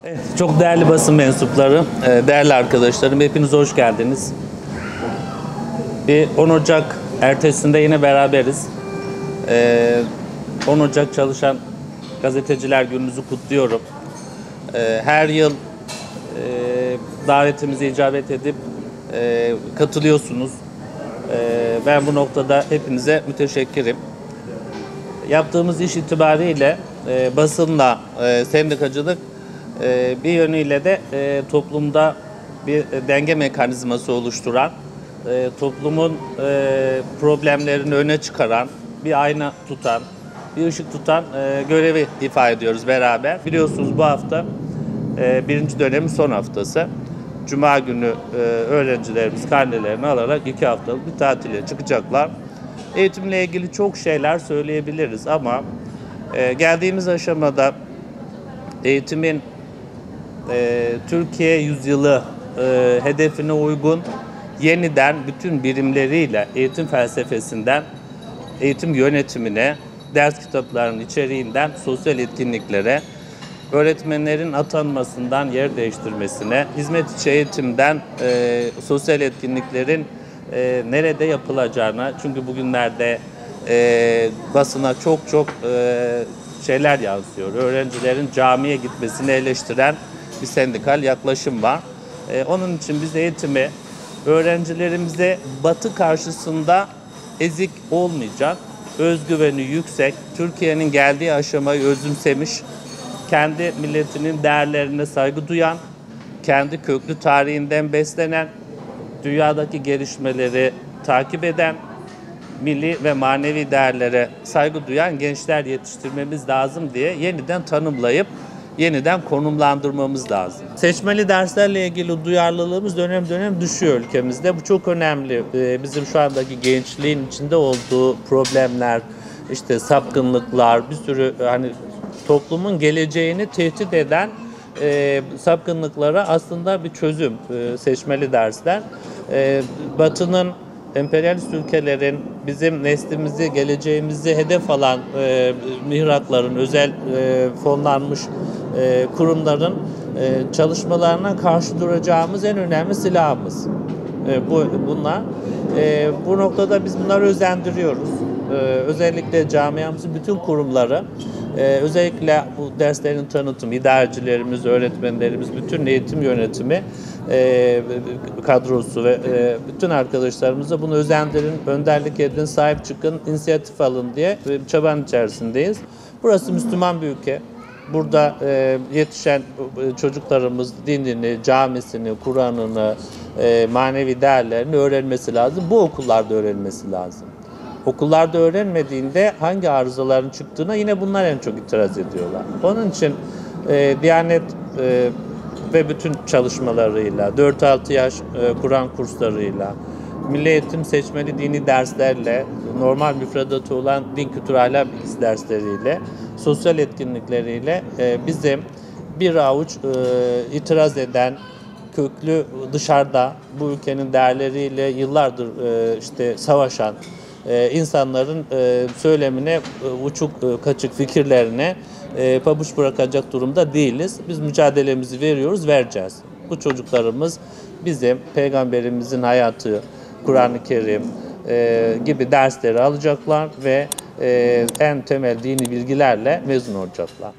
Evet, çok değerli basın mensupları, değerli arkadaşlarım, hepiniz hoş geldiniz. Bir 10 Ocak ertesinde yine beraberiz. 10 Ocak Çalışan Gazeteciler Gününüzü kutluyorum. Her yıl davetimize icabet edip katılıyorsunuz. Ben bu noktada hepinize müteşekkirim. Yaptığımız iş itibariyle basınla sendikacılık bir yönüyle de toplumda bir denge mekanizması oluşturan, toplumun problemlerini öne çıkaran, bir ayna tutan, bir ışık tutan görevi ifa ediyoruz beraber. Biliyorsunuz bu hafta birinci dönemin son haftası. Cuma günü öğrencilerimiz karnelerini alarak 2 haftalık bir tatile çıkacaklar. Eğitimle ilgili çok şeyler söyleyebiliriz ama geldiğimiz aşamada eğitimin Türkiye yüzyılı hedefine uygun yeniden bütün birimleriyle eğitim felsefesinden eğitim yönetimine, ders kitaplarının içeriğinden sosyal etkinliklere, öğretmenlerin atanmasından yer değiştirmesine, hizmet içi eğitimden sosyal etkinliklerin nerede yapılacağına, çünkü bugünlerde basına çok şeyler yansıyor. Öğrencilerin camiye gitmesini eleştiren bir sendikal yaklaşım var. Onun için biz eğitimi öğrencilerimize Batı karşısında ezik olmayacak, özgüveni yüksek, Türkiye'nin geldiği aşamayı özümsemiş, kendi milletinin değerlerine saygı duyan, kendi köklü tarihinden beslenen, dünyadaki gelişmeleri takip eden, milli ve manevi değerlere saygı duyan gençler yetiştirmemiz lazım diye yeniden tanımlayıp yeniden konumlandırmamız lazım. Seçmeli derslerle ilgili duyarlılığımız dönem dönem düşüyor ülkemizde. Bu çok önemli. Bizim şu andaki gençliğin içinde olduğu problemler, işte sapkınlıklar, bir sürü hani toplumun geleceğini tehdit eden sapkınlıklara aslında bir çözüm seçmeli dersler. Batı'nın, emperyalist ülkelerin bizim neslimizi, geleceğimizi hedef alan mihrakların, özel fonlanmış kurumların çalışmalarına karşı duracağımız en önemli silahımız. Bu noktada biz bunları özendiriyoruz. Özellikle camiamızın bütün kurumları, özellikle bu derslerin tanıtımı, idarecilerimiz, öğretmenlerimiz, bütün eğitim yönetimi kadrosu ve bütün arkadaşlarımıza bunu özendirin, önderlik edin, sahip çıkın, inisiyatif alın diye bir çabanın içerisindeyiz. Burası Müslüman bir ülke. Burada yetişen çocuklarımız dinini, camisini, Kur'an'ını, manevi değerlerini öğrenmesi lazım. Bu okullarda öğrenmesi lazım. Okullarda öğrenmediğinde hangi arızaların çıktığına yine bunlar en çok itiraz ediyorlar. Onun için Diyanet ve bütün çalışmalarıyla, 4-6 yaş Kur'an kurslarıyla, milli eğitim seçmeli dini derslerle, normal müfredatı olan din kültürü ahlak bilgisi dersleriyle, sosyal etkinlikleriyle bizim bir avuç itiraz eden, köklü dışarıda bu ülkenin değerleriyle yıllardır işte savaşan insanların söylemine, uçuk kaçık fikirlerine pabuç bırakacak durumda değiliz. Biz mücadelemizi veriyoruz, vereceğiz. Bu çocuklarımız bizim Peygamberimizin hayatı, Kur'an-ı Kerim gibi dersleri alacaklar ve en temel dini bilgilerle mezun olacaklar.